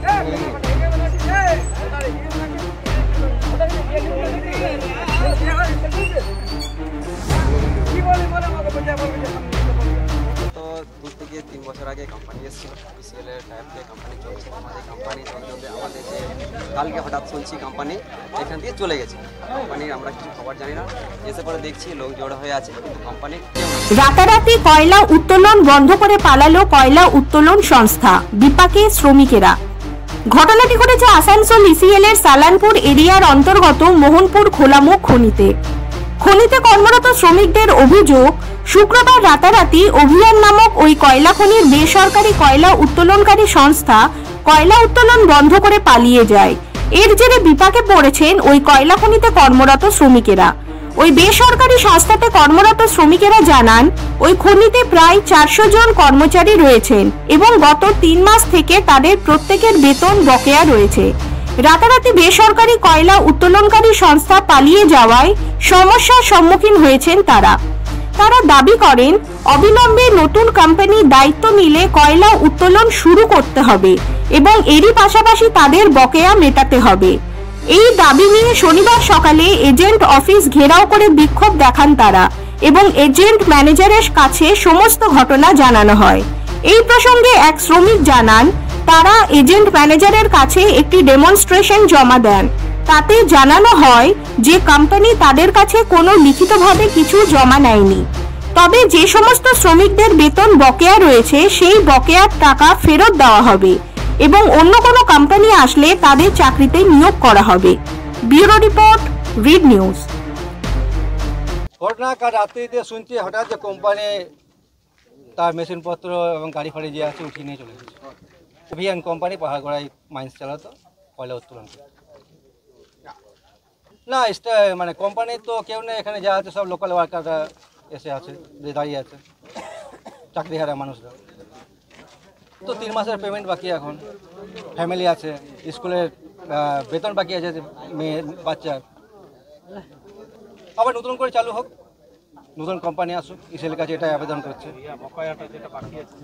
তো 2 থেকে 3 বছর আগে কোম্পানি এসেছিল পিসিএল এর টাইপ থেকে কোম্পানি চলছে আমাদের কোম্পানি চলতে আমাদের যে কালকে হঠাৎ শুনছি কোম্পানি এখান থেকে চলে গেছে কোম্পানির আমরা কিছু খবর জানি না এসে পরে দেখছি লোক জড়ো হয়ে আছে কিন্তু কোম্পানি রাতারাতি কয়লা উত্তোলন বন্ধ করে পালালো কয়লা উত্তোলন সংস্থা বিপাকে শ্রমিকেরা। ঘটনাটি ঘটেছে আসানসোল ইসিএল এর সালানপুর এরিয়ার অন্তর্গত মোহনপুর খোলামুখ খনিতে কর্মরত শ্রমিকদের অভিযোগ শুক্রবার রাতারাতি অভিযান নামক ওই কয়লা খনির বেসরকারি কয়লা উত্তোলনকারী সংস্থা কয়লা উত্তোলন বন্ধ করে পালিয়ে যায়। এর জেরে বিপাকে পড়েছেন ওই কয়লা খনিতে কর্মরত শ্রমিকেরা। ওই বেসরকারি সংস্থাতে কর্মরত শ্রমিকেরা জানান ওই খনিতে প্রায় 400 জন কর্মচারী রয়েছেন এবং গত 3 মাস থেকে তাদের প্রত্যেকের বেতন বকেয়া রয়েছে। রাতারাতি বেসরকারি কয়লা উত্তোলনকারী সংস্থা পালিয়ে যাওয়ায় সমস্যার সম্মুখীন হয়েছেন তারা দাবি করেন অবিলম্বে নতুন কোম্পানি দায়িত্ব নিলে কয়লা উত্তোলন শুরু করতে হবে এবং এরই পাশাপাশি তাদের বকেয়া মেটাতে হবে। এই দাবি নিয়ে শনিবার সকালে এজেন্ট অফিস ঘেরাও করে বিক্ষোভ দেখান তারা এবং এজেন্ট ম্যানেজারের কাছে সমস্ত ঘটনা জানানো হয়। এই প্রসঙ্গে এক শ্রমিক জানান তারা এজেন্ট ম্যানেজারের কাছে একটি ডেমনস্ট্রেশন জমা দেন। তাতে জানানো হয় যে কোম্পানি তাদের কাছে কোনো লিখিতভাবে কিছু জমা নেয়নি, তবে যে সমস্ত শ্রমিকদের বেতন বকেয়া রয়েছে সেই বকেয়ার টাকা ফেরত দেওয়া হবে এবং অন্য কোনো কোম্পানি আসলে তাদের চাকরিতে নিয়োগ করা হবে। Bureau report, read news. ঘটনা কাল রাত্রিতে শুনছি হঠাৎ যে কোম্পানি তার মেশিনপত্র এবং গাড়ি ফাড়ি যে আছে উঠিয়ে নিয়ে চলে গেছে। অভিযান কোম্পানি পাহাড়গড়ায় মাইন্স চালাতো কয়লা উত্তোলন না মানে কোম্পানির তো কেউ নেই এখানে, যা আছে সব লোকাল ওয়ার্কাররা এসে আছে, দাঁড়িয়ে আছে চাকরি হারা মানুষরা। তো 3 মাসের পেমেন্ট বাকি, এখন ফ্যামিলি আছে, স্কুলের বেতন বাকি আছে মেয়ে বাচ্চার। আবার নতুন করে চালু হোক, নতুন কোম্পানি আসুক, ইসিএলের কাছে এটাই আবেদন করছে।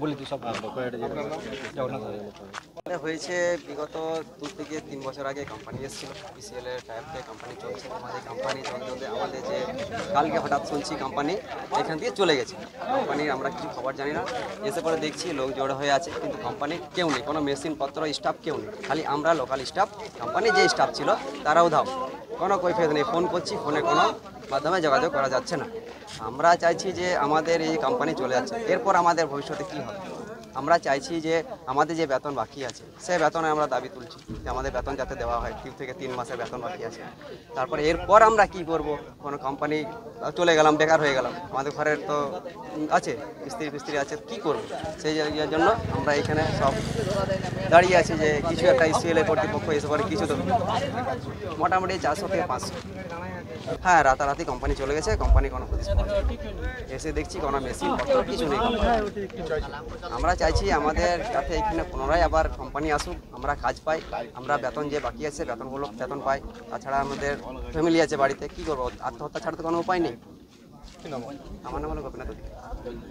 বলেছি সব হয়েছে বিগত 2 থেকে 3 বছর আগে কোম্পানি এসেছিল পিসিএল এর টাইপ থেকে কোম্পানি চলছে আমাদের কোম্পানি চলতে আমাদের যে কালকে হঠাৎ শুনছি কোম্পানি এখান থেকে চলে গেছে কোম্পানির আমরা কিছু খবর জানি না এসে পরে দেখছি লোক জড়ো হয়ে আছে কিন্তু কোম্পানির কেউ নেই, কোনো মেশিনপত্র স্টাফ কেউ নেই, খালি আমরা লোকাল স্টাফ। কোম্পানির যে স্টাফ ছিল তারাও ধাও, কোনো কৈফিয়ত নেই। ফোন করছি, ফোনে কোনো মাধ্যমে যোগাযোগ করা যাচ্ছে না। আমরা চাইছি যে আমাদের এই কোম্পানি চলে যাচ্ছে, এরপর আমাদের ভবিষ্যতে কী হবে। আমরা চাইছি যে আমাদের যে বেতন বাকি আছে সেই বেতনে আমরা দাবি তুলছি যে আমাদের বেতন যাতে দেওয়া হয়। 2 থেকে 3 মাসের বেতন বাকি আছে, তারপরে এরপর আমরা কি করব। কোনো কোম্পানি চলে গেলাম, বেকার হয়ে গেলাম, আমাদের ঘরের তো আছে স্ত্রী আছে, কি করব। সেই জন্য আমরা এখানে সব দাঁড়িয়ে আছি যে কিছু একটা ইসিএল কর্তৃপক্ষ এসে পরে কিছু তো মোটামুটি 400 থেকে 500। হ্যাঁ, রাতারাতি কোম্পানি চলে গেছে, কোম্পানি কোনো এসে দেখছি কোনো মেশিন কিছু নেই। আমরা চাইছি আমাদের যাতে এখানে পুনরায় আবার কোম্পানি আসুক, আমরা কাজ পাই, আমরা বেতন যে বাকি আছে বেতন পাই। তাছাড়া আমাদের ফ্যামিলি আছে বাড়িতে, কি করবো, আত্মহত্যা ছাড়া তো কোনো উপায় নেই। আমার নাম হলো গোপীনাথ।